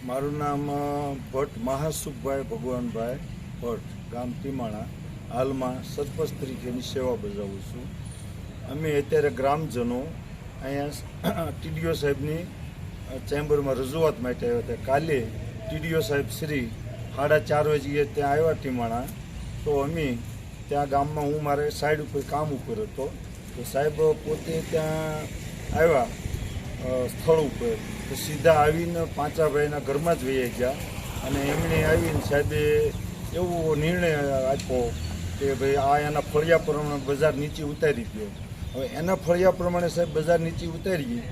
મારું નામ ભટ્ટ મહાસુખભાઈ ભગવાનભાઈ ભટ્ટ, ગામ ટીમાણા. હાલમાં સરપંચ તરીકેની સેવા બજાવું છું. અમે અત્યારે ગ્રામજનો અહીંયા ટીડીઓ સાહેબની ચેમ્બરમાં રજૂઆત માટે આવ્યા હતા. કાલે ટીડીઓ સાહેબ શ્રી 4:30 વાગ્યે ત્યાં આવ્યા ટીમાણા. તો અમે ત્યાં ગામમાં હું મારે સાઈડ ઉપર કામ ઉપર હતો. તો સાહેબ પોતે ત્યાં આવ્યા સ્થળ ઉપર. તો સીધા આવીને પાંચાભાઈના ઘરમાં જ વહી ગયા અને એમણે આવીને સાહેબે એવો નિર્ણય આપ્યો કે ભાઈ આ એના ફળિયા પ્રમાણે બજાર નીચે ઉતારી ગયો. હવે એના ફળિયા પ્રમાણે સાહેબ બજાર નીચે ઉતારી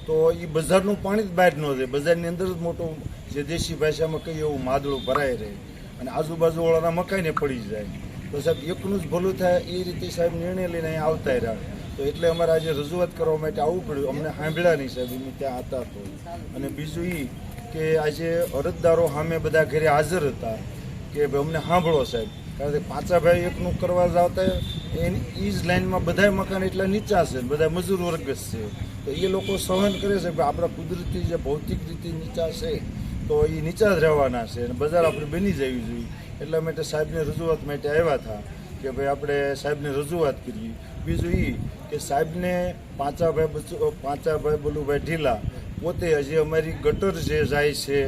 તો એ બજારનું પાણી જ બહાર ન રહે, બજારની અંદર જ મોટો જે દેશી ભાષામાં કહીએ એવું માદળું ભરાઈ રહે અને આજુબાજુવાળાના મકાઈને પડી જાય. તો સાહેબ એકનું જ ભલું થાય એ રીતે સાહેબ નિર્ણય લઈને અહીંયા આવતા રહ્યા. તો એટલે અમારે આજે રજૂઆત કરવા માટે આવવું પડ્યું. અમને સાંભળ્યા નહીં સાહેબ, અમે ત્યાં હતા તો. અને બીજું એ કે આજે અરજદારો સામે બધા ઘરે હાજર હતા કે ભાઈ અમને સાંભળો સાહેબ, કારણ કે પાંચાભાઈ એકનું કરવા જ આવતા એની એ જ લાઈનમાં બધા મકાન એટલા નીચા છે, બધા મજૂર વર્ગ જ છે. તો એ લોકો સહન કરે છે કે આપણા કુદરતી જે ભૌતિક રીતે નીચા છે તો એ નીચા જ રહેવાના છે અને બજાર આપણે બની જવી જોઈએ. એટલા માટે સાહેબને રજૂઆત માટે આવ્યા હતા કે ભાઈ આપણે સાહેબને રજૂઆત કરીએ. બીજું એ કે સાહેબને પાંચાભાઈ બલુભાઈ ઢીલા પોતે હજી અમારી ગટર જે જાય છે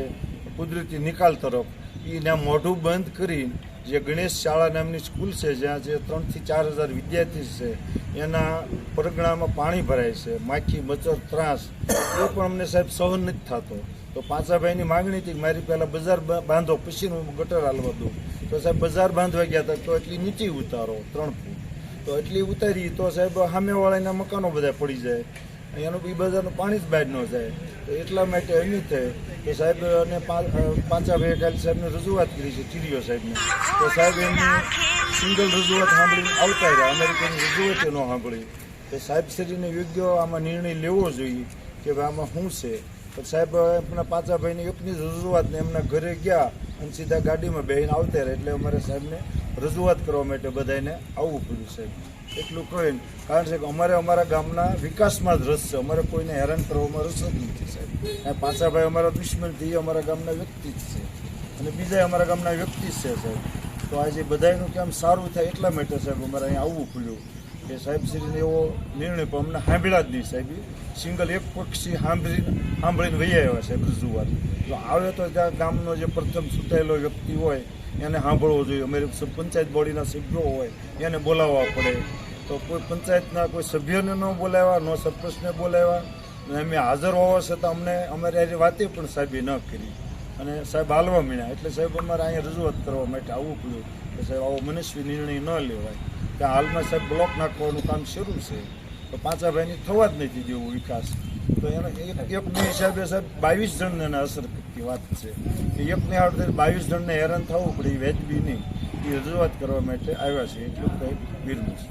કુદરતી નિકાલ તરફ એના મોઢું બંધ કરીને જે ગણેશ શાળા નામની સ્કૂલ છે જ્યાં જે 3,000 થી 4,000 વિદ્યાર્થી છે એના પરગણામાં પાણી ભરાય છે, માખી મચ્છર ત્રાસ એ પણ અમને સાહેબ સહન નથી થતો. તો પાંચાભાઈની માગણી હતી કે મારી પહેલાં બજાર બાંધો પછી હું ગટર હાલવા દઉં. તો સાહેબ બજાર બાંધવા ગયા હતા તો એટલી નીચી ઉતારો 3 ફૂટ. તો એટલી ઉતારી તો સાહેબ સામેવાળાના મકાનો બધા પડી જાય, અહીંયાનું બી બજારનું પાણી જ બહાર ન જાય. તો એટલા માટે એમ થાય કે સાહેબ અને પાંચાભાઈએ કાલે સાહેબને રજૂઆત કરી છે ટીડીઓ સાહેબને. તો સાહેબ એમની સિંગલ રજૂઆત સાંભળીને આવતા રહ્યા, અમેરિકાની રજૂઆત ન સાંભળી. તો સાહેબ શ્રીને યોગ્ય આમાં નિર્ણય લેવો જોઈએ કે ભાઈ આમાં શું છે. તો સાહેબ એમના પાંચાભાઈની એકની જ રજૂઆતને એમના ઘરે ગયા અને સીધા ગાડીમાં બેસીને આવતા રહ્યા. એટલે અમારે સાહેબને રજૂઆત કરવા માટે બધાને આવવું પડ્યું સાહેબ. એટલું કહીને કારણ છે કે અમારે અમારા ગામના વિકાસમાં જ રસ છે, અમારે કોઈને હેરાન કરવામાં રસ જ નથી સાહેબ. પાંચાભાઈ અમારા દુશ્મનથી અમારા ગામના વ્યક્તિ જ છે અને બીજા અમારા ગામના વ્યક્તિ જ છે સાહેબ. તો આજે બધાનું કેમ સારું થાય એટલા માટે સાહેબ અમારે અહીંયા આવવું પડ્યું કે સાહેબ શ્રીને એવો નિર્ણય પણ અમને સાંભળ્યા જ નહીં સાહેબ. સિંગલ એક પક્ષી સાંભળીને વહી આવ્યા સાહેબ રજૂઆત. જો આવે તો ત્યાં ગામનો જે પ્રથમ સુતાયેલો વ્યક્તિ હોય એને સાંભળવો જોઈએ. અમારી પંચાયત બોડીના સભ્યો હોય એને બોલાવવા પડે. તો કોઈ પંચાયતના કોઈ સભ્યને ન બોલાવ્યા, ન સરપંચને બોલાવ્યા અને અમે હાજર હોવા છતાં અમને અમારી વાતે પણ સાહેબે ન કરી અને સાહેબ હાલવા માંડ્યા. એટલે સાહેબ અમારે અહીંયા રજૂઆત કરવા માટે આવવું પડ્યું કે સાહેબ આવો મનસ્વી નિર્ણય ન લેવાય. ત્યાં હાલમાં સાહેબ બ્લોક નાખવાનું કામ શરૂ છે. તો પાંચાભાઈની થવા જ નથી દેવું વિકાસ. તો એનો એકની હિસાબે સાહેબ 22 જણને એને અસર કરતી વાત છે કે એકને આવડે 22 જણને હેરાન થવું પડે એ વ્યાજબી નહીં. એ રજૂઆત કરવા માટે આવ્યા છે એટલું કંઈ વિરમું છે.